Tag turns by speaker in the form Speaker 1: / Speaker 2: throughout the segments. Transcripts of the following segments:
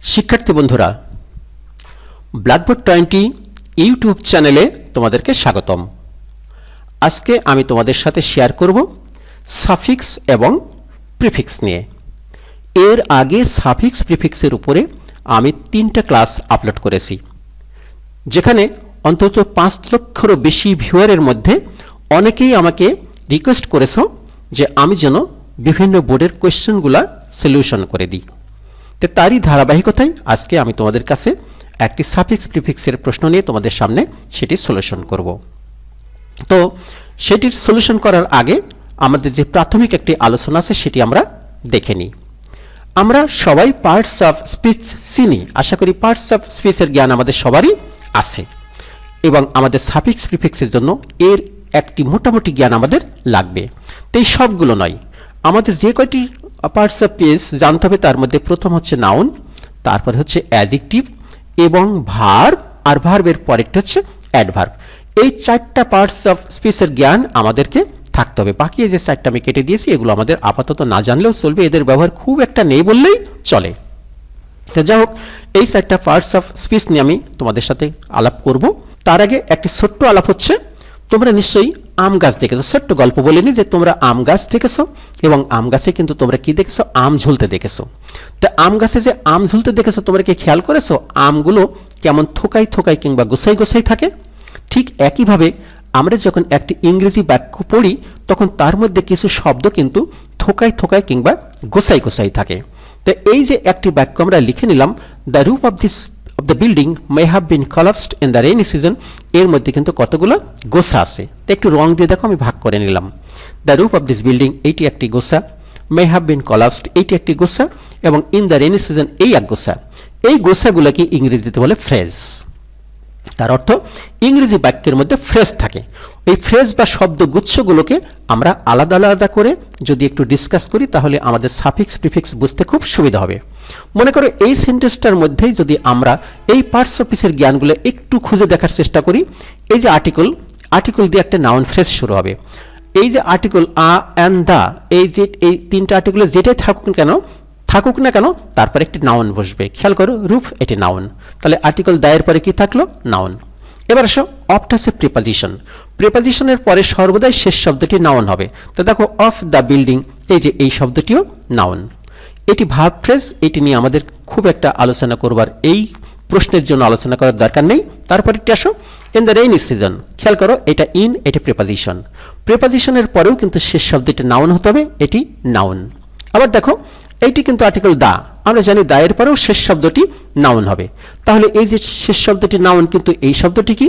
Speaker 1: শিক্ষার্থী বন্ধুরা, blackboard 20 YouTube চ্যানেলে তোমাদেরকে স্বাগতম। আজকে আমি তোমাদের সাথে শেয়ার করব সাফিক্স এবং প্রিফিক্স নিয়ে। এর আগে সাফিক্স প্রিফিক্সের উপরে আমি 3টা ক্লাস আপলোড করেছি, যেখানে অন্তত 5 লক্ষেরও বেশি ভিউয়ারের মধ্যে অনেকেই আমাকে রিকোয়েস্ট করেছো যে আমি যেন বিভিন্ন বোর্ডের কোয়েশ্চেনগুলো সলিউশন করে দিই। তো তারই ধারাবাহিকতায় আজকে আমি তোমাদের কাছে একটি সাফিক্স প্রিফিক্সের প্রশ্ন নিয়ে তোমাদের সামনে সেটি সলিউশন করব। তো সেটির সলিউশন করার আগে আমাদের যে প্রাথমিক একটি আলোচনা আছে সেটি আমরা দেখে নিই। আমরা সবাই পার্টস অফ স্পিচ চিনি, আশা করি পার্টস অফ স্পিচের জ্ঞান আমাদের সবারই আছে এবং আমাদের সাফিক্স প্রিফিক্সের জন্য এর একটি মোটামুটি জ্ঞান আমাদের লাগবে। তো এই সবগুলো নয়, আমাদের যে কয়টি পার্টস অফ স্পিচ জানতে হবে তার মধ্যে প্রথম হচ্ছে নাউন, তারপরে হচ্ছে অ্যাডজেক্টিভ এবং ভার্ব, আর ভার্বের পরেরটা হচ্ছে অ্যাডভার্ব। এই 4টা পার্টস অফ স্পিচের জ্ঞান আমাদেরকে থাকতে হবে। বাকি যে 4টা আমি কেটে দিয়েছি এগুলো আমাদের আপাতত না জানলেও চলবে, এদের ব্যবহার খুব একটা নেই বললেই চলে। তো যাই হোক, এই 4টা পার্টস অফ স্পিচ নিয়ে আমি তোমাদের সাথে আলাপ করব। তার আগে একটি ছোট্ট আলাপ হচ্ছে, তোমরা নিশ্চয়ই আম গাছ দেখেছো। ছোট্ট গল্প বলিনি যে তোমরা আম গাছ দেখেছো, এবং আম গাছে কিন্তু তোমরা কি দেখেছো? আম ঝুলতে দেখেছো। তো আম গাছে যে আম ঝুলতে দেখেছো, তোমরা কি খেয়াল করেছো আমগুলো কেমন থোকাই থোকাই কিংবা গোছাই গোছাই থাকে? ঠিক একইভাবে আমরা যখন একটি ইংরেজি বাক্য পড়ি তখন তার মধ্যে কিছু শব্দ কিন্তু থোকাই থোকাই কিংবা গোছাই গোছাই থাকে। তো এই যে একটি বাক্য আমরা লিখে নিলাম, the roof of the building may have been collapsed in the rainy season, এর মধ্যে কিন্তু কতগুলো গোছা আছে। তো একটু রং দিয়ে দেখো, আমি ভাগ করে নিলাম। The roof of this building, এইটি একটি গোছা, মে হ্যাভ বিন কলাপসড, এইটি একটি গোছা, এবং ইন দ্য রেনি সিজন এই এক গোছা। এই গোছাগুলোকে ইংরেজিতে বলে ফ্রেজ। তার অর্থ ইংরেজি বাক্যের মধ্যে ফ্রেজ থাকে। এই ফ্রেজ বা শব্দগুচ্ছগুলোকে আমরা আলাদা আলাদা করে যদি একটু ডিসকাস করি তাহলে আমাদের সাফিক্স প্রিফিক্স বুঝতে খুব সুবিধা হবে। মনে করো এই সেন্টেন্সটার মধ্যেই যদি আমরা এই পার্টস অফ স্পিচের জ্ঞানগুলো একটু খুঁজে দেখার চেষ্টা করি, এই যে আর্টিকেল দিয়ে একটা নাউন ফ্রেজ শুরু হবে। এই যে আর্টিকেল আ অ্যান্ড দা, এই 3টা আর্টিকেলে যেটাই থাকুক না কেন তারপরে একটি নাউন বসবে। খেয়াল করো, রুফ এটি নাউন, তাহলে আর্টিকেল দায়ের পরে কি থাকলো? নাউন। এবার আসো, অফটা হচ্ছে প্রিপজিশন। প্রিপজিশনের পরে সর্বদাই শেষ শব্দটি নাউন হবে। তো দেখো, অফ দ্য বিল্ডিং, এই যে এই শব্দটিও নাউন। এটি ভার্ব ফ্রেজ, এটি নিয়ে আমাদের খুব একটা আলোচনা করবার, এই প্রশ্নের জন্য আলোচনা করার দরকার নেই। তারপরেরটি আসো, ইন দ্য রেইনি সিজন। খেয়াল করো, এটা ইন, এটা প্রিপজিশন। প্রিপজিশনের পরেও কিন্তু শেষ শব্দটি নাউন হতে হবে, এটি নাউন। আবার দেখো, এইটি কিন্তু আর্টিকেল দা, আমরা জানি দা এর পরেও শেষ শব্দটি নাউন হবে। তাহলে এই যে শেষ শব্দটি নাউন, কিন্তু এই শব্দটি কি?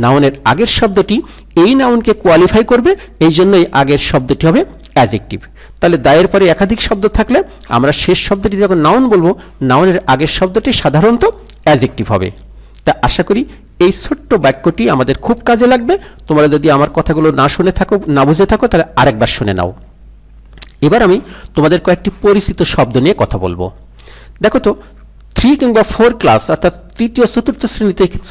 Speaker 1: নাউনের আগের শব্দটি এই নাউনকে কোয়ালিফাই করবে, এই জন্যই আগের শব্দটি হবে অ্যাডজেক্টিভ। তাহলে দায়ের পরে একাধিক শব্দ থাকলে আমরা শেষ শব্দটি যখন নাউন বলবো, নাউনের আগের শব্দটি সাধারণত অ্যাডজেক্টিভ হবে। তা আশা করি এই ছোট্ট বাক্যটি আমাদের খুব কাজে লাগবে। তোমরা যদি আমার কথাগুলো না শুনে থাকো, না বুঝে থাকো, তাহলে আরেকবার শুনে নাও। এবার আমি তোমাদের কয়েকটি পরিচিত শব্দ নিয়ে কথা বলবো। দেখো তো, 3 কিংবা 4 ক্লাস অর্থাৎ তৃতীয় চতুর্থ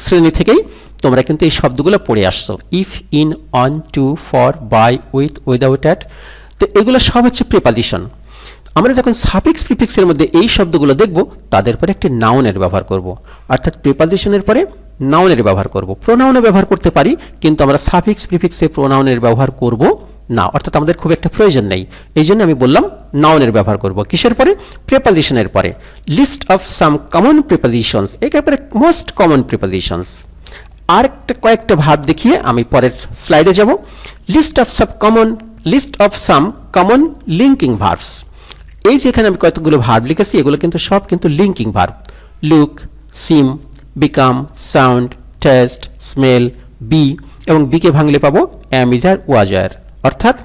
Speaker 1: শ্রেণী থেকেই তোমরা কিন্তু এই শব্দগুলো পড়ে আসছো। If, in, on, to, for, by, with, without, at. তো এগুলো সব হচ্ছে প্রিপজিশন। আমরা যখন সাফিক্স প্রিফিক্সের মধ্যে এই শব্দগুলো দেখব, তাদের পরে একটি নাউনের ব্যবহার করব, অর্থাৎ প্রিপজিশনের পরে নাউনের ব্যবহার করব। প্রোনাউনে ব্যবহার করতে পারি, কিন্তু আমরা সাফিক্স প্রিফিক্সে প্রোনাউনের ব্যবহার করব না, অর্থাৎ আমাদের খুব একটা প্রয়োজন নেই। এই জন্য আমি বললাম নাউনের ব্যবহার করব। কিসের পরে? প্রিপজিশনের পরে। List of some common prepositions, একেবারে মোস্ট কমন প্রিপজিশনস। আর কয়েকটা ভার্ব দেখিয়ে আমি পরের স্লাইডে যাব। List of some common linking verbs. এই যেখানে আমি কয়েকগুলো ভার্ব লিখেছি, এগুলো কিন্তু সব কিন্তু linking verb. Look, seem, become, sound, taste, smell, be, এবং বিকে ভাঙলে পাবো অ্যাম, ইজ, আর, ওয়াজ, আর। অর্থাৎ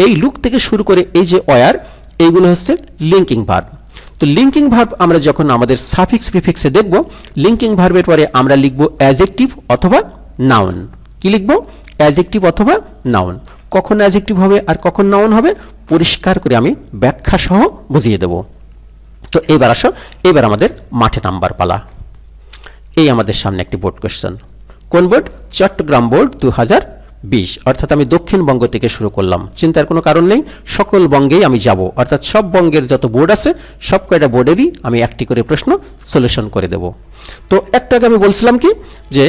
Speaker 1: এই লুক থেকে শুরু করে এই যে ওয়ার, এইগুলো হচ্ছে লিঙ্কিং ভার্ব। তো লিঙ্কিং ভার্ব আমরা যখন আমাদের সাফিক্স প্রিফিক্সে দেখব, লিঙ্কিং ভার্বের পরে আমরা লিখব অ্যাডজেক্টিভ অথবা নাউন। কি লিখব? অ্যাডজেক্টিভ অথবা নাউন। কখন অ্যাডজেক্টিভ হবে আর কখন নাউন হবে পরিষ্কার করে আমি ব্যাখ্যা সহ বুঝিয়ে দেব। তো এবার আসো, এবার আমাদের মাঠে নাম্বার পালা। এই আমাদের সামনে একটি বোর্ড কোশ্চেন। কোন বোর্ড? চট্টগ্রাম বোর্ড 2025। 20, অর্থাৎ আমি দক্ষিণবঙ্গ থেকে শুরু করলাম, চিন্তার কোনো কারণ নেই, সকল বঙ্গেই আমি যাব, অর্থাৎ সব বঙ্গের যত বোর্ড আছে সব কয়টা বোর্ডেরই আমি একটি করে প্রশ্ন সলিউশন করে দেব। তো একটু আগে আমি বলছিলাম কি যে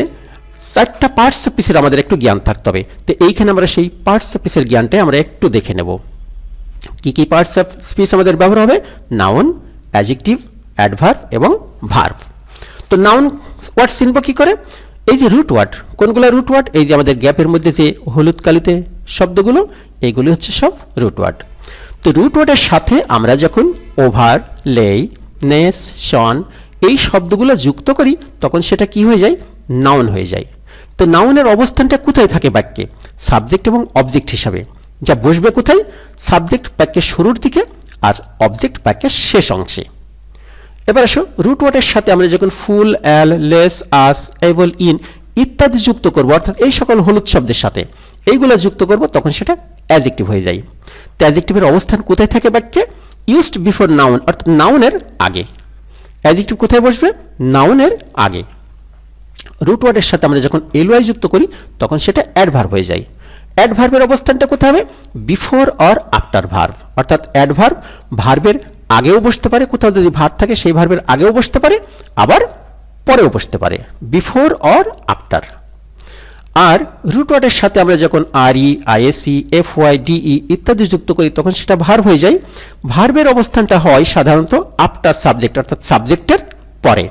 Speaker 1: 4টা পার্টস অফ স্পিচের আমাদের একটু জ্ঞান থাকতে হবে। তো এইখানে আমরা সেই পার্টস অফ স্পিচের জ্ঞানটাই আমরা একটু দেখে নেব। কি কি পার্টস অফ স্পিচ আমাদের ব্যবহার হবে? নাউন, অ্যাডজেক্টিভ, অ্যাডভার্ব এবং ভার্ব। তো নাউন ওয়ার্ড চিনব কি করে? এই যে রুট ওয়ার্ড, কোনগুলো রুট ওয়ার্ড? এই যে আমাদের গ্যাপের মধ্যে যে হলুদ কালিতে শব্দগুলো, এইগুলি হচ্ছে সব রুট ওয়ার্ড। তো রুট ওয়ার্ডের সাথে আমরা যখন ওভার, লেই, নেস, শন এই শব্দগুলো যুক্ত করি তখন সেটা কি হয়ে যায়? নাউন হয়ে যায়। তো নাউনের অবস্থানটা কোথায় থাকে বাক্যে? সাবজেক্ট এবং অবজেক্ট হিসাবে। যা বসবে কোথায়? সাবজেক্ট বাক্যের শুরুর দিকে আর অবজেক্ট বাক্যের শেষ অংশে। এবার আসো, রুট ওয়ার্ডের সাথে আমরা যখন ফুল, অ্যাল, লেস, আস, এবল, ইন ইত্যাদি যুক্ত করব, অর্থাৎ এই সকল হলুদ শব্দের সাথে এইগুলো যুক্ত করব, তখন সেটা অ্যাডজেক্টিভ হয়ে যায়। তো অ্যাডজেক্টিভের অবস্থান কোথায় থাকে বাক্যে? ইউজড বিফোর নাউন, অর্থাৎ নাউনের আগে। অ্যাডজেক্টিভ কোথায় বসবে? নাউনের আগে। রুট ওয়ার্ডের সাথে আমরা যখন এলওয়াই যুক্ত করি তখন সেটা অ্যাডভার্ব হয়ে যায়। অ্যাডভার্বের অবস্থানটা কোথায় হবে? বিফোর অর আফটার ভার্ব, অর্থাৎ অ্যাডভার্ব ভার্বের আগেও বসতে পারে, কোথাও যদি ভার্ব থাকে সেই ভার্বের আগেও বসতে পারে, আবার পরেও বসতে পারে, বিফোর অর আফটার। আর রুট ওয়ার্ডের সাথে আমরা যখন আরই, আইএসই, এফওয়াই, ডিই ইত্যাদি যুক্ত করি তখন সেটা ভার্ব হয়ে যায়। ভার্বের অবস্থানটা হয় সাধারণত আফটার সাবজেক্ট, অর্থাৎ সাবজেক্টের পরে।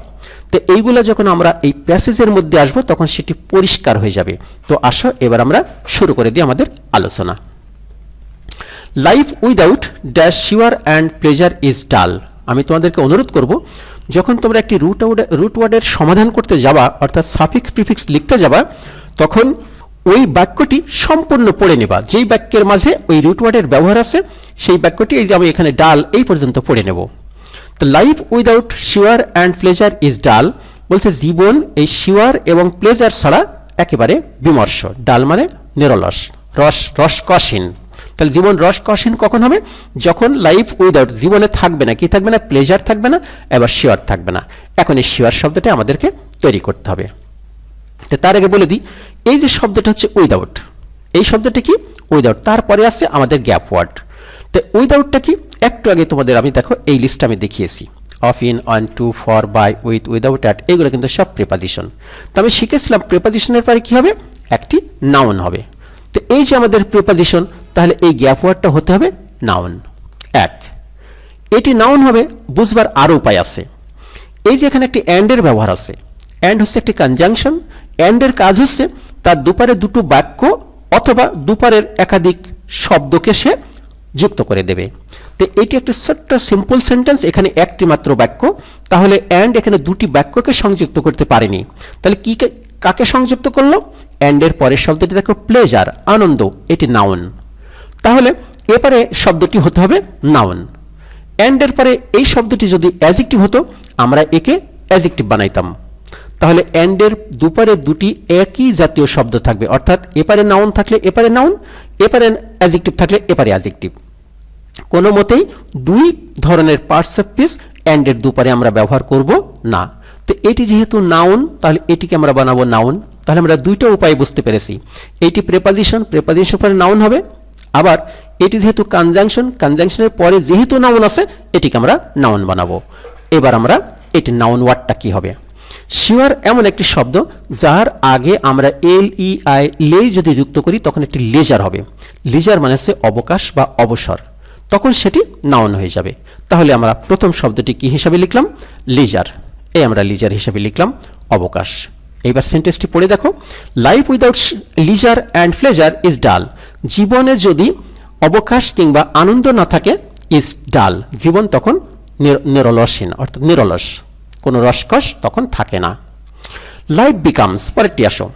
Speaker 1: তো এইগুলো যখন আমরা এই প্যাসেজের মধ্যে আসবো তখন সেটি পরিষ্কার হয়ে যাবে। তো আসো এবার আমরা শুরু করে দিই আমাদের আলোচনা। Life without dash sure and pleasure is ডাল। আমি তোমাদেরকে অনুরোধ করব, যখন তোমরা একটি রুট ওয়ার্ডের সমাধান করতে যাবা, অর্থাৎ সাফিক্স প্রিফিক্স লিখতে যাবা, তখন ওই বাক্যটি সম্পূর্ণ পড়ে নেবা। যেই বাক্যের মাঝে ওই রুট ওয়ার্ডের ব্যবহার আছে সেই বাক্যটি, এই যে আমি এখানে ডাল এই পর্যন্ত পড়ে নেব। তো life without sure and pleasure is ডাল বলছে জীবন এই শিওর এবং প্লেজার ছাড়া একেবারে বিমর্ষ। ডাল মানে নিরলস, রসকসহীন। তাহলে জীবন রসকসহীন কখন হবে? যখন লাইফ উইদাউট, জীবনে থাকবে না, কি থাকবে না? প্লেজার থাকবে না, এবার শিওর থাকবে না। এখন এই শিওর শব্দটা আমাদেরকে তৈরি করতে হবে। তো তার আগে বলে দিই, এই যে শব্দটা হচ্ছে উইদাউট, এই শব্দটা কি? উইদাউট। তারপরে আছে আমাদের গ্যাপ ওয়ার্ড। তো উইদাউটটা কি? একটু আগে তোমাদের আমি দেখো এই লিস্টটা আমি দেখিয়েছি, of, in, on, to, for, by, with, without, at, এগুলো কিন্তু সব প্রিপজিশন। তো আমি শিখেছিলাম প্রিপজিশনের পরে কি হবে? একটি নাউন হবে। তো এই যে আমাদের প্রিপজিশন, তাহলে এই গ্যাপ ওয়ার্ডটা হতে হবে নাউন। এক, এটি নাউন হবে বুঝবার আরও উপায় আছে। এই যে এখানে একটি অ্যান্ডের ব্যবহার আছে, অ্যান্ড হচ্ছে একটি কনজাংশন। অ্যান্ডের কাজ হচ্ছে তার দুপারে দুটো বাক্য অথবা দুপারের একাধিক শব্দকে সে যুক্ত করে দেবে। তো এটি একটি ছোট্ট সিম্পল সেন্টেন্স, এখানে একটি মাত্র বাক্য। তাহলে অ্যান্ড এখানে দুটি বাক্যকে সংযুক্ত করতে পারেনি, তাহলে কি কাকে সংযুক্ত করলো? অ্যান্ডের পরের শব্দটি দেখো প্লেজার, আনন্দ, এটি নাউন। তাহলে এবারে শব্দটি হতে হবে নাউন। অ্যান্ডের পরে এই শব্দটি যদি অ্যাডজেক্টিভ হতো আমরা একে অ্যাডজেক্টিভ বানাইতাম। তাহলে অ্যান্ডের দুপারে দুটি একই জাতীয় শব্দ থাকবে, অর্থাৎ এপারে নাউন থাকলে এপারে নাউন, এপারে অ্যাডজেক্টিভ থাকলে এপারে অ্যাডজেক্টিভ। কোনো মতেই দুই ধরনের পার্টস অফ স্পিচ অ্যান্ডের দুপারে আমরা ব্যবহার করব না। তো এটি যেহেতু নাউন, তাহলে এটিকে আমরা বানাবো নাউন। তাহলে আমরা দুইটা উপায় বুঝতে পেরেছি, এইটি প্রেপজিশন, প্রেপজিশন পরে নাউন হবে, আবার এটি যেহেতু কনজাংশন, কনজাংশনের পরে যেহেতু নাউন আছে এটিকে আমরা নাউন বানাবো। এবার আমরা এটি নাউন ওয়ার্ডটা কি হবে? শিওর এমন একটি শব্দ যার আগে আমরা LEI লেই যদি যুক্ত করি তখন একটি লেজার হবে। লেজার মানে হচ্ছে অবকাশ বা অবসর, তখন সেটি নাউন হয়ে যাবে। তাহলে আমরা প্রথম শব্দটি কি হিসাবে লিখলাম? লিজার। এই আমরা লিজার হিসাবে লিখলাম অবকাশ। এইবার সেন্টেন্সটি পড়ে দেখো, life without leisure and pleasure is dull. জীবনে যদি অবকাশ কিংবা আনন্দ না থাকে ইজ ডাল, জীবন তখন নিরলসহীন, অর্থাৎ নিরলস, কোনো রসকস তখন থাকে না। লাইফ বিকামস, পরেরটি আসো,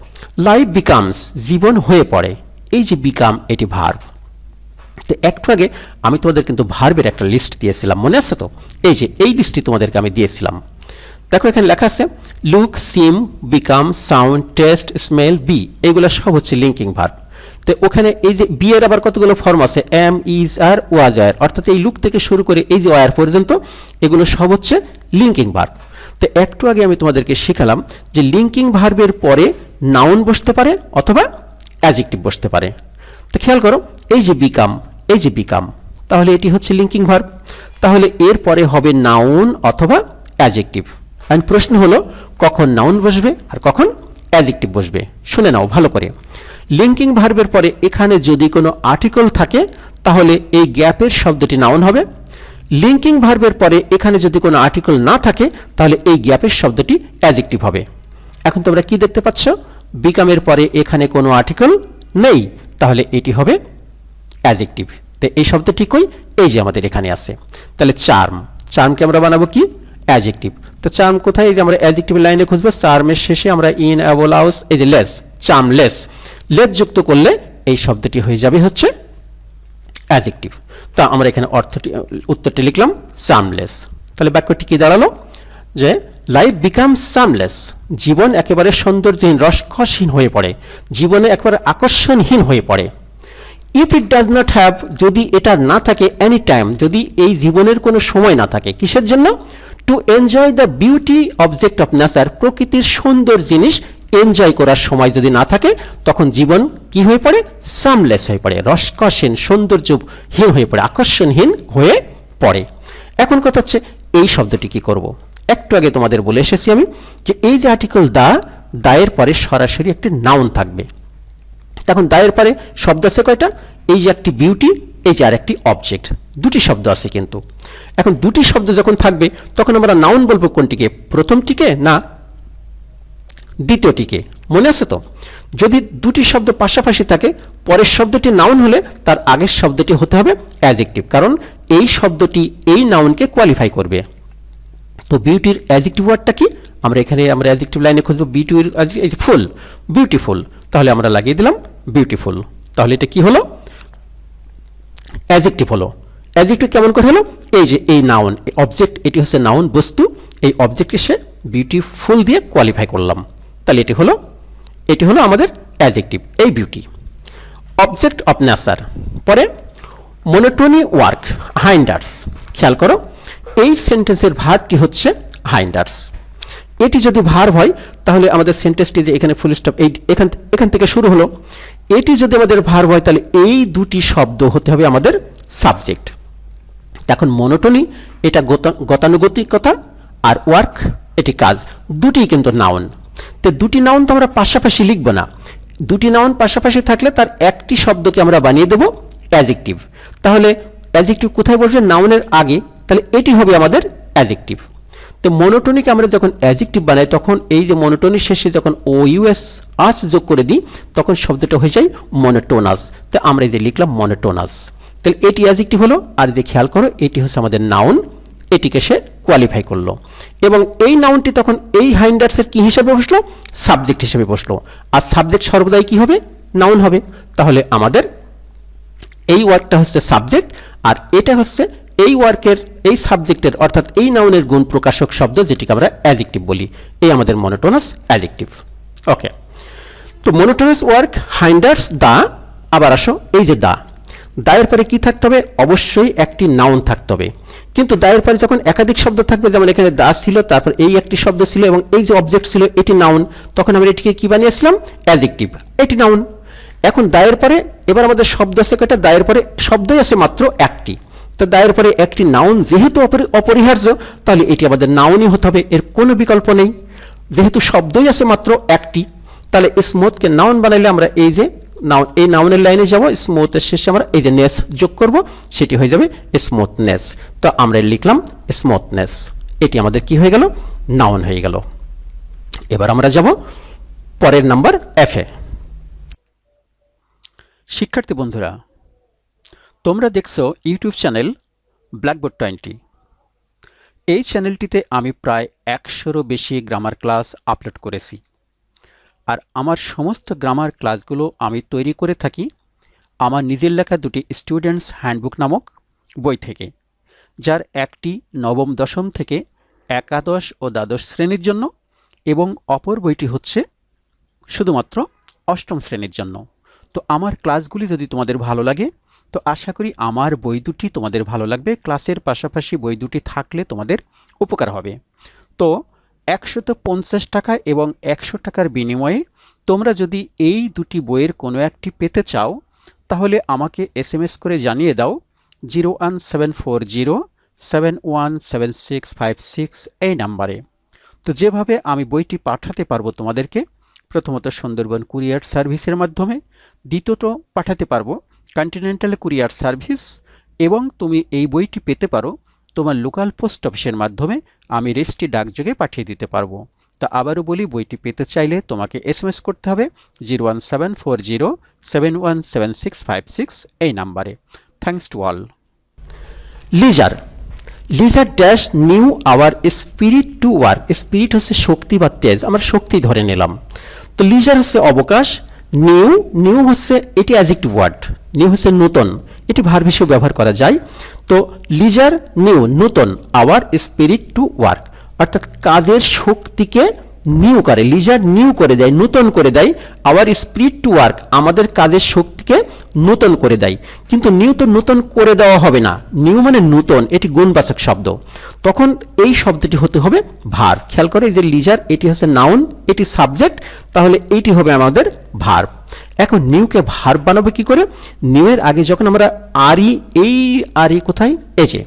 Speaker 1: লাইফ বিকামস, জীবন হয়ে পড়ে। এই যে বিকাম, এটি ভার্ব। তো একটু আগে আমি তোমাদের কিন্তু ভার্বের একটা লিস্ট দিয়েছিলাম, মনে আছে তো? এই যে এই লিস্টটি তোমাদেরকে আমি দিয়েছিলাম। দেখো এখানে লেখা আছে look, seem, become, sound, taste, smell, be, এইগুলো সব হচ্ছে লিঙ্কিং ভার্ব। তো ওখানে এই যে বি এর আবার কতগুলো ফর্ম আছে, এম, ইজ, আর, ওয়াজ, আর, অর্থাৎ এই লুক থেকে শুরু করে এই যে ওয়ার পর্যন্ত এগুলো সব হচ্ছে লিঙ্কিং ভার্ব। তো একটু আগে আমি তোমাদেরকে শেখালাম যে লিঙ্কিং ভার্বের পরে নাউন বসতে পারে অথবা অ্যাডজেক্টিভ বসতে পারে। তো খেয়াল করো, এই যে বিকাম, এই যে বিকাম, তাহলে এটি হচ্ছে লিঙ্কিং ভার্ব। তাহলে এর পরে হবে নাউন অথবা অ্যাডজেক্টিভ। আর প্রশ্ন হলো কখন নাউন বসবে আর কখন অ্যাডজেক্টিভ বসবে। শুনে নাও ভালো করে। লিঙ্কিং ভার্বের পরে এখানে যদি কোনো আর্টিকেল থাকে তাহলে এই গ্যাপের শব্দটি নাউন হবে। লিঙ্কিং ভার্বের পরে এখানে যদি কোনো আর্টিকেল না থাকে তাহলে এই গ্যাপের শব্দটি অ্যাডজেক্টিভ হবে। এখন তোমরা কি দেখতে পাচ্ছ, বিকামের পরে এখানে কোনো আর্টিকেল নেই, তাহলে এটি হবে অ্যাডজেক্টিভ। তো এই শব্দটি কই, এই যে আমাদের এখানে আছে। তাহলে চার্ম, চার্মকে আমরা বানাবো কি, অ্যাডজেক্টিভ। তো চার্ম কোথায়, এই যে আমরা অ্যাডজেক্টিভের লাইনে খুঁজবো, চার্মের শেষে আমরা ইন, অ্যাবল, আউস, এই যে লেস, চার্মলেস, লেস যুক্ত করলে এই শব্দটি হয়ে যাবে হচ্ছে অ্যাডজেক্টিভ। তো আমরা এখানে উত্তরটি লিখলাম চার্মলেস। তাহলে বাক্যটি কি দাঁড়ালো, যে লাইফ বিকামস চার্মলেস, জীবন একেবারে সৌন্দর্যহীন, রসকসহীন হয়ে পড়ে, জীবনে একেবারে আকর্ষণহীন হয়ে পড়ে। If it does not have, যদি এটা না থাকে এনি টাইম, যদি এই জীবনের কোনো সময় না থাকে, কিসের জন্য, to enjoy the beauty object of nature, প্রকৃতির সুন্দর জিনিস এনজয় করার সময় যদি না থাকে, তখন জীবন কি হয়ে পড়ে, সামলেস হয়ে পড়ে, রসকসহীন, সৌন্দর্যহীন হয়ে পড়ে, আকর্ষণহীন হয়ে পড়ে। এখন কথা হচ্ছে এই শব্দটি কি করব। একটু আগে তোমাদের বলে এসেছি আমি যে এই যে আর্টিকেল দা, দায়ের পরে সরাসরি একটি নাউন থাকবে। এখন দায়ের পরে শব্দ আছে কয়টা, এই যে একটি বিউটি, এই যে আর একটি অবজেক্ট, দুটি শব্দ আছে কিন্তু। এখন দুটি শব্দ যখন থাকবে তখন আমরা নাউন বলবো কোনটিকে, প্রথমটিকে না দ্বিতীয়টিকে, মনে আছে তো। যদি দুটি শব্দ পাশাপাশি থাকে, পরের শব্দটি নাউন হলে তার আগের শব্দটি হতে হবে অ্যাডজেক্টিভ, কারণ এই শব্দটি এই নাউনকে কোয়ালিফাই করবে। তো বিউটির অ্যাডজেক্টিভ ওয়ার্ডটা কি, আমরা এখানে আমরা অ্যাডজেক্টিভ লাইনে খুঁজবো বিউটির, এই যে ফুল, বিউটিফুল, তাহলে আমরা লাগিয়ে দিলাম বিউটিফুল। তাহলে এটা কি হলো, অ্যাডজেক্টিভ হলো। অ্যাডজেক্টিভ কেমন করে হলো, এই যে এই নাউন অবজেক্ট, এটি হচ্ছে নাউন বস্তু, এই অবজেক্টকে সে বিউটিফুল দিয়ে কোয়ালিফাই করলাম, তাহলে এটি হলো আমাদের অ্যাডজেক্টিভ, এই বিউটি। অবজেক্ট অফ নেচার, পরে মনোটোনি ওয়ার্ক, হাইন্ডার্স। খেয়াল করো, এই সেন্টেন্সের ভার্বটি হচ্ছে হাইন্ডার্স। এটি যদি ভার্ব হয় তাহলে আমাদের সেন্টেন্সটি যে এখানে ফুল স্টপ, এই এখান থেকে শুরু হলো, এটি যদি আমাদের ভার্ব হয় তাহলে এই দুটি শব্দ হতে হবে আমাদের সাবজেক্ট। এখন মনোটোনি এটা গতানুগতিকতা, আর ওয়ার্ক এটি কাজ, দুটি কিন্তু নাউন। তো দুটি নাউন তো আমরা পাশাপাশি লিখব না, দুটি নাউন পাশাপাশি থাকলে তার একটি শব্দকে আমরা বানিয়ে দেব অ্যাডজেক্টিভ। তাহলে অ্যাডজেক্টিভ কোথায় বসবে, নাউনের আগে, তাহলে এটি হবে আমাদের অ্যাডজেক্টিভ। তো মনোটোনিকে আমরা যখন অ্যাডজেক্টিভ বানাই তখন এই যে মনোটোনির শেষে যখন ও ইউএস আস যোগ করে দিই তখন শব্দটা হয়ে যায় মনোটোনাস। তো আমরা এই যে লিখলাম মনোটোনাস, তাহলে এটি অ্যাডজেক্টিভ হলো। আর যে খেয়াল করো, এটি হচ্ছে আমাদের নাউন, এটিকে সে কোয়ালিফাই করলো, এবং এই নাউনটি তখন এই হাইন্ডার্সের কি হিসাবে বসলো, সাবজেক্ট হিসেবে বসলো। আর সাবজেক্ট সর্বদাই কি হবে, নাউন হবে। তাহলে আমাদের এই ওয়ার্কটা হচ্ছে সাবজেক্ট, আর এটা হচ্ছে এই ওয়ার্কের, এই সাবজেক্টের অর্থাৎ এই নাউনের গুণ প্রকাশক শব্দ, যেটিকে আমরা অ্যাডজেক্টিভ বলি। এই আমাদের মনোটোনাস অ্যাডজেক্টিভ। ওকে, তো মনোটোনাস ওয়ার্ক হাইন্ডার্স দা। আবার আসো, এই যে দা, দায়ের পরে কি থাকতে হবে, অবশ্যই একটি নাউন থাকতে হবে। কিন্তু দায়ের পরে যখন একাধিক শব্দ থাকবে, যেমন এখানে দা ছিল, তারপর এই একটি শব্দ ছিল এবং এই যে অবজেক্ট ছিল এটি নাউন, তখন আমরা এটিকে কি বানিয়েছিলাম, অ্যাডজেক্টিভ, এটি নাউন। এখন দায়ের পরে এবার আমাদের শব্দ আছে কয়টা, দায়ের পরে শব্দই আছে মাত্র একটি। তো দায়ের পরে একটি নাউন যেহেতু অপরিহার্য, তাহলে এটি আমাদের নাউনই হতে হবে, এর কোনো বিকল্প নেই। যেহেতু শব্দই আছে মাত্র একটি, তাহলে স্মুথকে নাউন বানাইলে আমরা এই যে নাউন, এই নাউনের লাইনে যাব, স্মুথের শেষে আমরা এই যে নেস যোগ করব, সেটি হয়ে যাবে স্মুথনেস। তো আমরা লিখলাম স্মুথনেস, এটি আমাদের কি হয়ে গেল, নাউন হয়ে গেল। এবার আমরা যাব পরের নাম্বার এফ এ। শিক্ষার্থী বন্ধুরা, তোমরা দেখছো ইউটিউব চ্যানেল ব্ল্যাকবোর্ড 20। এই চ্যানেলটিতে আমি প্রায় 100-এরও বেশি গ্রামার ক্লাস আপলোড করেছি। আর আমার সমস্ত গ্রামার ক্লাসগুলো আমি তৈরি করে থাকি আমার নিজের লেখা দুটি স্টুডেন্টস হ্যান্ডবুক নামক বই থেকে, যার একটি নবম দশম থেকে একাদশ ও দ্বাদশ শ্রেণীর জন্য এবং অপর বইটি হচ্ছে শুধুমাত্র অষ্টম শ্রেণীর জন্য। তো আমার ক্লাসগুলি যদি তোমাদের ভালো লাগে তো আশা করি আমার বই দুটি তোমাদের ভালো লাগবে। ক্লাসের পাশাপাশি বই দুটি থাকলে তোমাদের উপকার হবে। তো 150 টাকা এবং 100 টাকার বিনিময়ে তোমরা যদি এই দুটি বইয়ের কোনো একটি পেতে চাও তাহলে আমাকে SMS করে জানিয়ে দাও 01740717656 এই নাম্বারে। তো যেভাবে আমি বইটি পাঠাতে পারবো তোমাদেরকে, প্রথমত সুন্দরবন কুরিয়ার সার্ভিসের মাধ্যমে, দ্বিতীয়ত পাঠাতে পারবো কন্টিনেন্টাল কুরিয়ার সার্ভিস, এবং তুমি এই বইটি পেতে পারো তোমার লোকাল পোস্ট অফিসের মাধ্যমে, আমি রেজিস্ট্রি ডাকযোগে পাঠিয়ে দিতে পারবো। তা আবারও বলি, বইটি পেতে চাইলে তোমাকে SMS করতে হবে 01740717656 এই নাম্বারে। Thanks to all. Leisure leisure dash new our spirit to work. Spirit হচ্ছে শক্তি বা তেজ, আমরা শক্তি ধরে নিলাম। তো লিজার হচ্ছে অবকাশ, নিউ নিউ হচ্ছে এটি অ্যাডজেক্টিভ ওয়ার্ড, নিউ হচ্ছে নূতন, এটি ভার্ব হিসেবে ব্যবহার করা যায়। তো লিজার নিউ নূতন, আওয়ার স্পিরিট টু ওয়ার্ক অর্থাৎ কাজের শক্তিকে নিউ করে, লিজার নিউ করে দেয়, নূতন করে দেয়। আওয়ার স্পিরিট টু ওয়ার্ক আমাদের কাজের শক্তিকে নূতন করে দেয়। কিন্তু নিউ তো নূতন করে দেওয়া হবে না, নিউ মানে নূতন, এটি গুণবাচক শব্দ, তখন এই শব্দটি হতে হবে ভার্ব। খেয়াল করে যে লিজার এটি হচ্ছে নাউন, এটি সাবজেক্ট, তাহলে এইটি হবে আমাদের ভার্ব। এখন নিউকে ভার্ব বানাবো কি করে? নিউয়ের আগে যখন আমরা আরই, এই আরই কোথায়, এই যে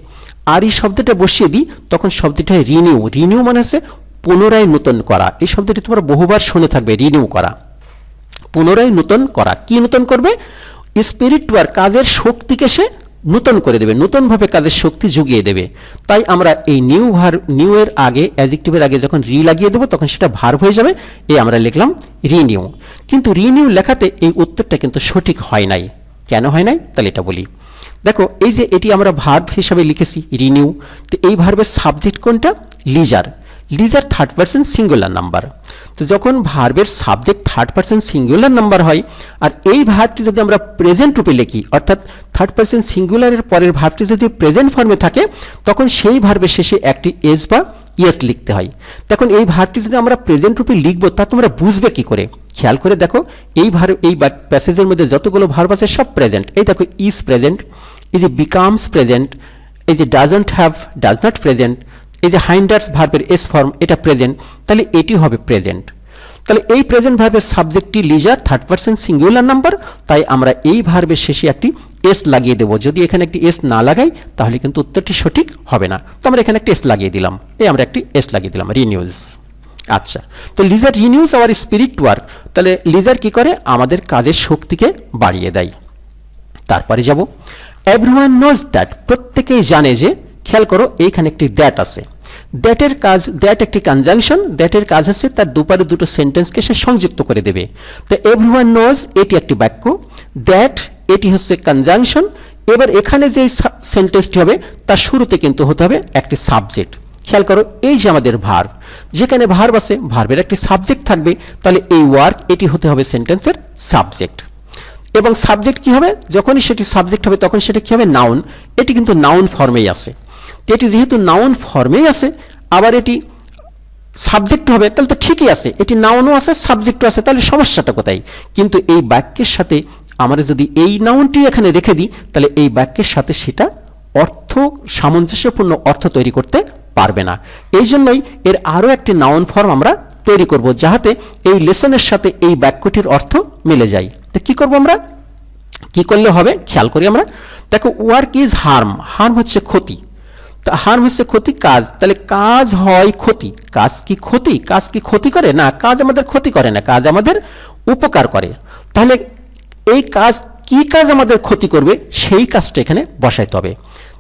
Speaker 1: আরই শব্দটা বসিয়ে দিই, তখন শব্দটা হয় রিনিউ। রিনিউ মানে হচ্ছে পুনরায় নূতন করা। এই শব্দটি তোমরা বহুবার শুনে থাকবে, রিনিউ করা, পুনরায় নূতন করা। কি নূতন করবে? স্পিরিট ওয়ার্ক, কাজের শক্তিকে সে নূতন করে দেবে, নূতনভাবে কাজের শক্তি জুগিয়ে দেবে। তাই আমরা এই নিউ ভার্ব, নিউ এর আগে, অ্যাডজেক্টিভের আগে যখন রি লাগিয়ে দেবো তখন সেটা ভার্ব হয়ে যাবে। এই আমরা লিখলাম রিনিউ। কিন্তু রিনিউ লেখাতে এই উত্তরটা কিন্তু সঠিক হয় নাই। কেন হয় নাই? তাহলে এটা বলি। দেখো, এই যে এটি আমরা ভার্ব হিসাবে লিখেছি রিনিউ, তো এই ভার্বের সাবজেক্ট কোনটা? লিজার। লিজার থার্ড পারসন সিঙ্গুলার নাম্বার। তো যখন ভার্বের subject third person singular number হয়, আর এই ভার্বটি যদি আমরা প্রেজেন্ট রূপে লিখি, অর্থাৎ থার্ড পারসন সিঙ্গুলারের পরের ভার্বটি যদি প্রেজেন্ট ফর্মে থাকে, তখন সেই ভার্বের শেষে একটি এস বা ইয়েস লিখতে হয়। তখন এই ভার্বটি যদি আমরা প্রেজেন্ট রূপে লিখবো, তা তোমরা বুঝবে কি করে? খেয়াল করে দেখো, এই ভার্ব, এই প্যাসেজের মধ্যে যতগুলো ভার্ব আছে সব প্রেজেন্ট। এই দেখো, ইজ প্রেজেন্ট, এই যে বিকামস প্রেজেন্ট, এই যে doesn't have, does not present, এই যে হাইন্ডার্স ভার্বের এস ফর্ম, এটা প্রেজেন্ট, তাহলে এটি হবে প্রেজেন্ট। তাহলে এই প্রেজেন্ট ভার্বের সাবজেক্টটি লিজার, থার্ড পারসন সিঙ্গুলার নাম্বার, তাই আমরা এই ভার্বের শেষে একটি এস লাগিয়ে দেবো। যদি এখানে একটি এস না লাগাই তাহলে কিন্তু উত্তরটি সঠিক হবে না। তো আমরা এখানে একটি এস লাগিয়ে দিলাম, এই আমরা একটি এস লাগিয়ে দিলাম, রিনিউজ। আচ্ছা, তো লিজার রিনিউজ আওয়ার স্পিরিট ওয়ার্ক। তাহলে লিজার কি করে? আমাদের কাজের শক্তিকে বাড়িয়ে দেয়। তারপরে যাব, এভরিওয়ান নোজ দ্যাট, প্রত্যেকেই জানে যে। খেয়াল করো, এইখানে একটি দ্যাট আছে। দ্যাটের কাজ, দ্যাট একটি কনজাংশন, দ্যাটের কাজ হচ্ছে তার দুপারে দুটো সেন্টেন্সকে সে সংযুক্ত করে দেবে। তো এভরিওয়ান নোজ এটি একটি বাক্য, দ্যাট এটি হচ্ছে কনজাংশন। এবার এখানে যে সেন্টেন্সটি হবে তার শুরুতে কিন্তু হতে হবে একটি সাবজেক্ট। খেয়াল করো, এই যে আমাদের ভার্ব, যেখানে ভার্ব আছে ভার্বের একটি সাবজেক্ট থাকবে, তাহলে এই ওয়ার্ক এটি হতে হবে সেন্টেন্সের সাবজেক্ট। এবং সাবজেক্ট কি হবে? যখনই সেটি সাবজেক্ট হবে তখন সেটা কি হবে? নাউন। এটি কিন্তু নাউন ফর্মেই আছে। এটি যেহেতু নাউন ফর্মেই আছে, আবার এটি সাবজেক্ট হবে, তাহলে তো ঠিকই আছে, এটি নাউনও আছে সাবজেক্টও আছে, তাহলে সমস্যাটা কোথায়? কিন্তু এই বাক্যের সাথে আমরা যদি এই নাউনটি এখানে রেখে দিই, তাহলে এই বাক্যের সাথে সেটা অর্থ, সামঞ্জস্যপূর্ণ অর্থ তৈরি করতে পারবে না। এই জন্যই এর আরও একটি নাউন ফর্ম আমরা তৈরি করব, যাহাতে এই লেসনের সাথে এই বাক্যটির অর্থ মিলে যায়। তো কি করব আমরা? কি করলে হবে? খেয়াল করি আমরা। দেখো, ওয়ার্ক ইজ হার্ম, হার্ম হচ্ছে ক্ষতি। তা হার্ম হচ্ছে ক্ষতি, কাজ, তাহলে কাজ হয় ক্ষতি। কাজ কি ক্ষতি? কাজ কি ক্ষতি করে? না, কাজ আমাদের ক্ষতি করে না, কাজ আমাদের উপকার করে। তাহলে এই কাজ, কি কাজ আমাদের ক্ষতি করবে, সেই কাজটা এখানে বসাইতে হবে।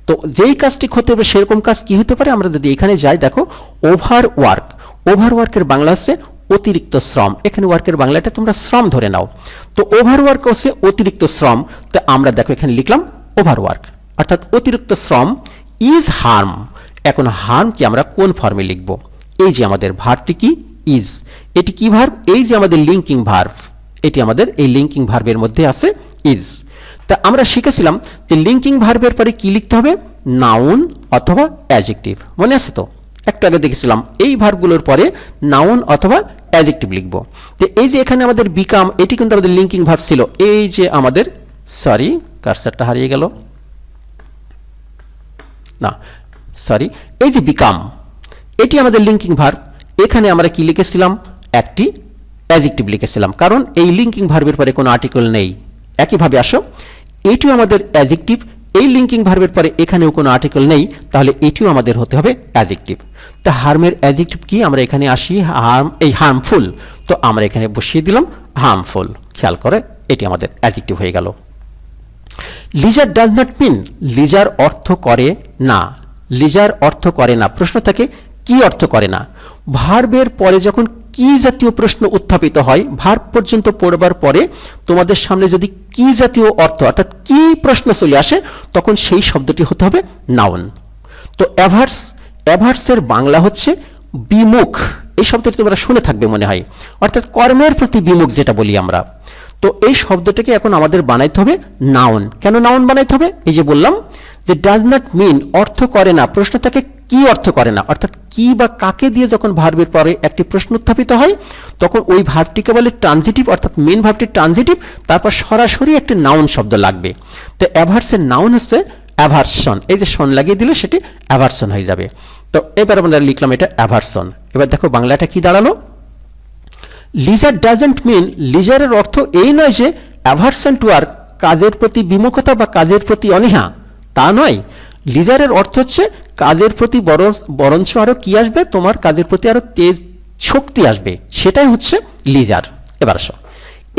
Speaker 1: তো যেই কাজটি ক্ষতি হবে সেরকম কাজ কি হতে পারে? আমরা যদি এখানে যাই, দেখো, ওভার ওয়ার্ক। ওভার ওয়ার্কের বাংলা হচ্ছে অতিরিক্ত শ্রম। এখানে ওয়ার্কের বাংলাটা তোমরা শ্রম ধরে নাও। তো ওভার ওয়ার্ক হচ্ছে অতিরিক্ত শ্রম। তো আমরা দেখো এখানে লিখলাম ওভার ওয়ার্ক, অর্থাৎ অতিরিক্ত শ্রম ইজ হার্ম। এখন হার্ম কি আমরা কোন ফর্মে লিখব? এই যে আমাদের ভার্বটি কি? ইজ। এটি কি ভার্ব? এই যে আমাদের লিঙ্কিং ভার্ব, এটি আমাদের এই লিঙ্কিং ভার্বের মধ্যে আছে ইজ। তা আমরা শিখেছিলাম যে লিঙ্কিং ভার্বের পরে কি লিখতে হবে? নাউন অথবা অ্যাডজেক্টিভ। মনে আছে তো? একটু আগে দেখেছিলাম এই ভার্বগুলোর পরে নাউন অথবা অ্যাডজেক্টিভ লিখব। তো এই যে এখানে আমাদের বিকাম, এটি কিন্তু আমাদের লিঙ্কিং ভার্ব ছিল। এই যে আমাদের, সরি কার্সারটা হারিয়ে গেল, না সরি, এই যে বিকাম, এটি আমাদের লিঙ্কিং ভার্ব। এখানে আমরা কি লিখেছিলাম? একটি অ্যাডজেক্টিভ লিখেছিলাম, কারণ এই লিঙ্কিং ভার্বের পরে কোনো আর্টিকেল নেই। একইভাবে আসো, এটিও আমাদের অ্যাডজেক্টিভ, এই লিঙ্কিং ভার্বের পরে এখানেও কোনো আর্টিকেল নেই, তাহলে এটিও আমাদের হতে হবে অ্যাডজেক্টিভ। তা হার্মের অ্যাডজেক্টিভ কি? আমরা এখানে আসি হার্ম, এই হার্মফুল, তো আমরা এখানে বসিয়ে দিলাম হার্মফুল। খেয়াল করে এটি আমাদের অ্যাডজেক্টিভ হয়ে গেল। লিজার ডাজ নট মিন, লিজার অর্থ করে না, লিজার অর্থ করে না। প্রশ্ন থাকে কি অর্থ করে না? ভার্বের পরে যখন কি জাতীয় প্রশ্ন উত্থাপিত হয়, ভার্ব পর্যন্ত পড়বার পরে তোমাদের সামনে যদি কি জাতীয় অর্থ অর্থাৎ কি প্রশ্ন চলে আসে, তখন সেই শব্দটি হতে হবে নাউন। তো অ্যাভার্স, অ্যাভার্সের বাংলা হচ্ছে বিমুখ। এই শব্দটি তোমরা শুনে থাকবে মনে হয়, অর্থাৎ কর্মের প্রতি বিমুখ যেটা বলি আমরা। তো এই শব্দটাকে এখন আমাদের বানাইতে হবে নাউন। কেন নাউন বানাইতে হবে? এই যে বললাম যে ডাজ নট মিন, অর্থ করে না। প্রশ্ন থাকে কি অর্থ করে না, অর্থাৎ কি বা কাকে দিয়ে যখন ভার্বের পরে একটি প্রশ্ন উত্থাপিত হয়, তখন ওই ভার্বটিকে বলে ট্রানজিটিভ, অর্থাৎ মেন ভার্বটি ট্রানজিটিভ, তারপর সরাসরি একটি নাউন শব্দ লাগবে। তো অ্যাভার্সের নাউন হচ্ছে অ্যাভার্সন। এই যে শন লাগিয়ে দিলে সেটি অ্যাভার্সন হয়ে যাবে। তো এবার আমরা লিখলাম এটা অ্যাভার্সন। এবার দেখো বাংলাটা কি দাঁড়ালো? লিজার ডাজন্ট মিন, লিজারের অর্থ এই নয় যে অ্যাভার্সন টু ওয়ার্ক, কাজের প্রতি বিমুখতা বা কাজের প্রতি অনীহা, তা নয়। লিজারের অর্থ হচ্ছে কাজের প্রতি বরঞ্চ আরও কি আসবে, তোমার কাজের প্রতি আরও তেজ শক্তি আসবে, সেটাই হচ্ছে লিজার। এবার আসো,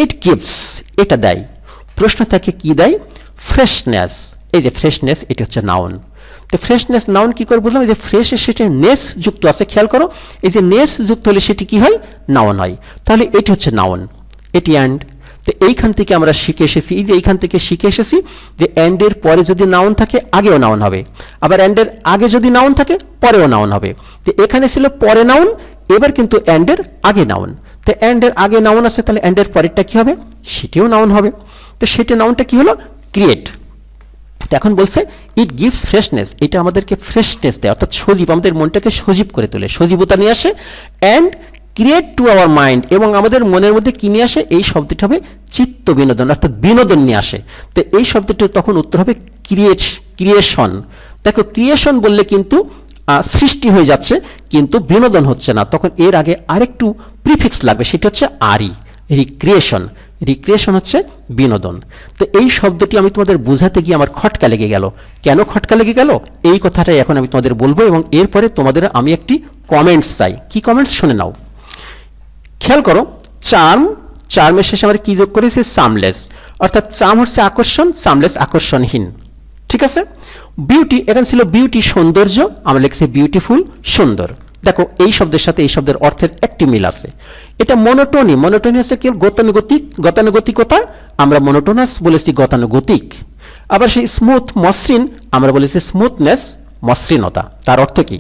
Speaker 1: ইট গিভস, এটা দেয়। প্রশ্ন থাকে কি দেয়? ফ্রেশনেস। এই যে ফ্রেশনেস, এটি হচ্ছে নাউন। তো ফ্রেশনেস নাউন কি করে বুঝলাম? এই যে ফ্রেশের সেটা নেস যুক্ত আছে, খেয়াল করো, এই যে নেস যুক্ত হলে সেটি কি হয়? নাউন হয়। তাহলে এটি হচ্ছে নাউন, এটি অ্যান্ড। তো এইখান থেকে আমরা শিখে এসেছি, এই যে এইখান থেকে শিখে এসেছি যে অ্যান্ডের পরে যদি নাউন থাকে আগেও নাউন হবে, আবার অ্যান্ডের আগে যদি নাউন থাকে পরেও নাউন হবে। তো এখানে ছিল পরে নাউন, এবার কিন্তু অ্যান্ডের আগে নাউন। তো অ্যান্ডের আগে নাউন আছে, তাহলে অ্যান্ডের পরেরটা কি হবে? সেটিও নাউন হবে। তো সেটি নাউনটা কি হলো? ক্রিয়েট। এখন বলছে ইট গিভস ফ্রেশনেস, এটা আমাদেরকে ফ্রেশনেস দেয়, অর্থাৎ সজীব, আমাদের মনটাকে সজীব করে তোলে, সজীবতা নিয়ে আসে। And create to our mind, এবং আমাদের মনের মধ্যে কি নিয়ে আসে? এই শব্দটি হবে চিত্ত বিনোদন, অর্থাৎ বিনোদন নিয়ে আসে। তো এই শব্দটি তখন উত্তর হবে ক্রিয়েশন। দেখো ক্রিয়েশন বললে কিন্তু সৃষ্টি হয়ে যাচ্ছে, কিন্তু বিনোদন হচ্ছে না, তখন এর আগে আরেকটু প্রিফিক্স লাগবে, সেটা হচ্ছে আরই, রিক্রিয়েশন। রিক্রিয়েশন হচ্ছে বিনোদন। তো এই শব্দটি আমি তোমাদের বোঝাতে গিয়ে আমার খটকা লেগে গেল। কেন খটকা লেগে গেল এই কথাটাই এখন আমি তোমাদের বলবো, এবং এরপরে তোমাদের আমি একটি কমেন্টস চাই। কি কমেন্টস? শুনে নাও। খেয়াল করো, চার্ম, চার্মের শেষে আমরা কি যোগ করেছি? সামলেস, অর্থাৎ চার্ম হচ্ছে আকর্ষণ, সামলেস আকর্ষণহীন। ঠিক আছে। বিউটি, এখানে ছিল বিউটি সৌন্দর্য, আমরা লিখছি বিউটিফুল সুন্দর। দেখো এই শব্দের সাথে এই শব্দের অর্থের একটি মিল আছে। এটা মনোটোনি, মনোটোনি হচ্ছে কি? গতানুগতিক, গতানুগতিকতা, আমরা মনোটোনাস বলেছি গতানুগতিক। আবার সেই স্মুথ, মসৃণ, আমরা বলেছি স্মুথনেস, মসৃণতা। তার অর্থ কি?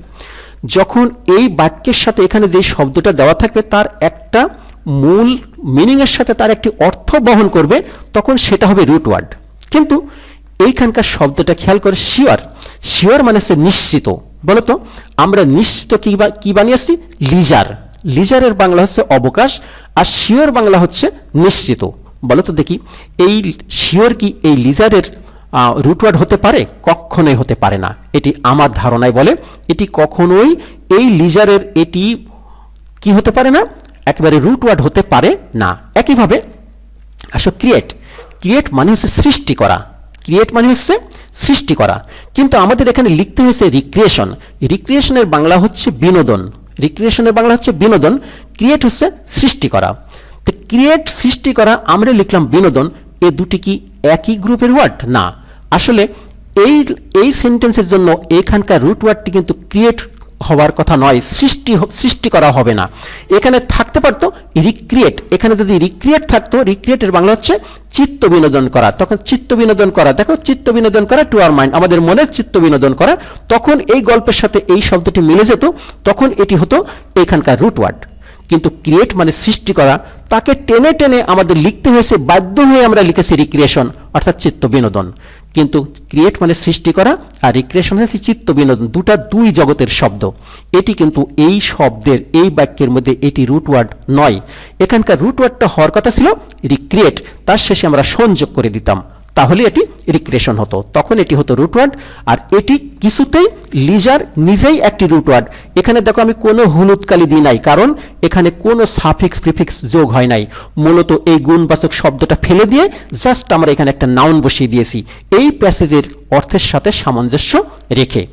Speaker 1: যখন এই বাক্যের সাথে এখানে যে শব্দটা দেওয়া থাকবে তার একটা মূল মিনিংয়ের সাথে তার একটি অর্থ বহন করবে, তখন সেটা হবে রুট ওয়ার্ড। কিন্তু এইখানকার শব্দটা খেয়াল করে শিওর, শিওর মানে হচ্ছে নিশ্চিত। বলতো আমরা নিশ্চিত কি বানিয়েছি? লিজার। লিজারের বাংলা হচ্ছে অবকাশ, আর শিওর বাংলা হচ্ছে নিশ্চিত। বলতো দেখি, এই শিওর কি এই লিজারের রুটওয়ার্ড হতে পারে? কখনোই হতে পারে না। এটি আমার ধারণায় বলে এটি কখনোই এই লিজারের এটি কি হতে পারে না, একেবারে রুটওয়ার্ড হতে পারে না। একইভাবে আসো ক্রিয়েট, ক্রিয়েট মানে হচ্ছে সৃষ্টি করা, ক্রিয়েট মানে হচ্ছে সৃষ্টি করা, কিন্তু আমাদের এখানে লিখতে হয়েছে রিক্রিয়েশন। রিক্রিয়েশনের বাংলা হচ্ছে বিনোদন, রিক্রিয়েশনের বাংলা হচ্ছে বিনোদন, ক্রিয়েট হচ্ছে সৃষ্টি করা। তো ক্রিয়েট সৃষ্টি করা, আমরা লিখলাম বিনোদন, এ দুটি কি একই গ্রুপের ওয়ার্ড? না, আসলে এই সেন্টেন্সের জন্য এখানকার রুট ওয়ার্ডটি কিন্তু ক্রিয়েট হওয়ার কথা নয়, সৃষ্টি করা হবে না। এখানে থাকতে পারতো রিক্রিয়েট, এখানে যদি রিক্রিয়েট থাকতো, রিক্রিয়েটের বাংলা হচ্ছে চিত্ত বিনোদন করা, তখন চিত্ত বিনোদন করা, দেখো চিত্ত বিনোদন করা টু আওয়ার মাইন্ড, আমাদের মনের চিত্ত বিনোদন করা, তখন এই গল্পের সাথে এই শব্দটি মিলে যেত, তখন এটি হতো এখানকার রুট ওয়ার্ড। কিন্তু ক্রিয়েট মানে সৃষ্টি করা, তাকে টেনে টেনে আমাদের লিখতে হয়েছে, বাধ্য হয়ে আমরা লিখেছি রিক্রিয়েশন, অর্থাৎ চিত্ত বিনোদন। কিন্তু ক্রিয়েট মানে সৃষ্টি করা, আর রিক্রিয়েশন হচ্ছে চিত্ত বিনোদন, দুই জগতের শব্দ। এটি কিন্তু এই শব্দের এই বাক্যের মধ্যে এটি রুট ওয়ার্ড নয়। এখানকার রুট ওয়ার্ডটা হওয়ার কথা ছিল রিক্রিয়েট, তার শেষে আমরা সংযোগ করে দিতাম, তাহলে এটি রিক্রিয়েশন হতো, তখন এটি হতো রুট ওয়ার্ড। আর এটি কিছুতেই লিজার নিজেই একটি রুট ওয়ার্ড। এখানে দেখো আমি কোনো হলুদ কালি দিই নাই, কারণ এখানে কোনো সাফিক্স প্রিফিক্স যোগ হয় নাই। মূলত এই গুণবাচক শব্দটা ফেলে দিয়ে জাস্ট আমরা এখানে একটা নাউন বসিয়ে দিয়েছি এই প্যাসেজের অর্থের সাথে সামঞ্জস্য রেখে।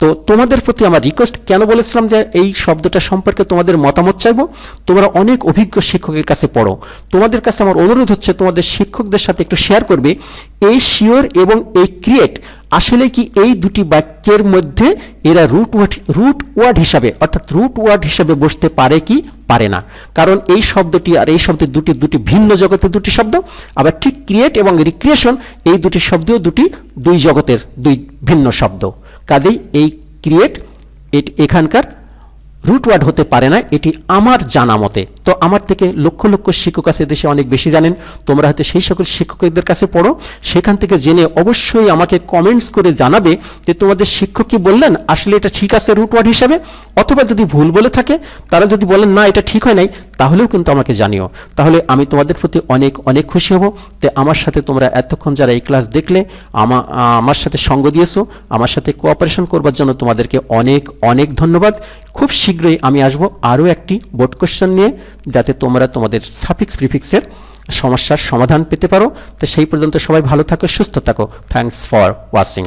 Speaker 1: তো তোমাদের প্রতি আমার রিকোয়েস্ট, কেন বলেছিলাম যে এই শব্দটা সম্পর্কে তোমাদের মতামত চাইবো, তোমরা অনেক অভিজ্ঞ শিক্ষকের কাছে পড়ো, তোমাদের কাছে আমার অনুরোধ হচ্ছে তোমাদের শিক্ষকদের সাথে একটু শেয়ার করবে এই শিওর এবং এই ক্রিয়েট আসলে কি এই দুটি বাক্যের মধ্যে এরা রুট ওয়ার্ড হিসাবে, অর্থাৎ রুট ওয়ার্ড হিসাবে বসতে পারে কি পারে না। কারণ এই শব্দটি আর এই শব্দের দুটি ভিন্ন জগতের দুটি শব্দ। আবার ঠিক ক্রিয়েট এবং রিক্রিয়েশন এই দুটি শব্দও দুই জগতের দুই ভিন্ন শব্দ। কাজেই এই ক্রিয়েট এখানকার রুট ওয়ার্ড হতে পারে না, এটি আমার জানা মতে। তো আমার থেকে লক্ষ লক্ষ শিক্ষক আছে দেশে, অনেক বেশি জানেন। তোমরা হয়তো সেই সকল শিক্ষকদের কাছে পড়ো, সেখান থেকে জেনে অবশ্যই আমাকে কমেন্টস করে জানাবে যে তোমাদের শিক্ষক কি বললেন, আসলে এটা ঠিক আছে রুট ওয়ার্ড হিসাবে, অথবা যদি ভুল বলে থাকে, তারা যদি বলেন না এটা ঠিক হয় নাই, তাহলেও কিন্তু আমাকে জানিও। তাহলে আমি তোমাদের প্রতি অনেক অনেক খুশি হব। তো আমার সাথে তোমরা এতক্ষণ যারা এই ক্লাস দেখলে, আমার সাথে সঙ্গ দিয়েছো, আমার সাথে কোঅপারেশন করবার জন্য তোমাদেরকে অনেক অনেক ধন্যবাদ। খুব শীঘ্রই আমি আসব আরও একটি বোর্ড কোশ্চেন নিয়ে, যাতে তোমরা তোমাদের সাফিক্স প্রিফিক্সের সমস্যার সমাধান পেতে পারো। তো সেই পর্যন্ত সবাই ভালো থাকো, সুস্থ থাকো। Thanks for watching.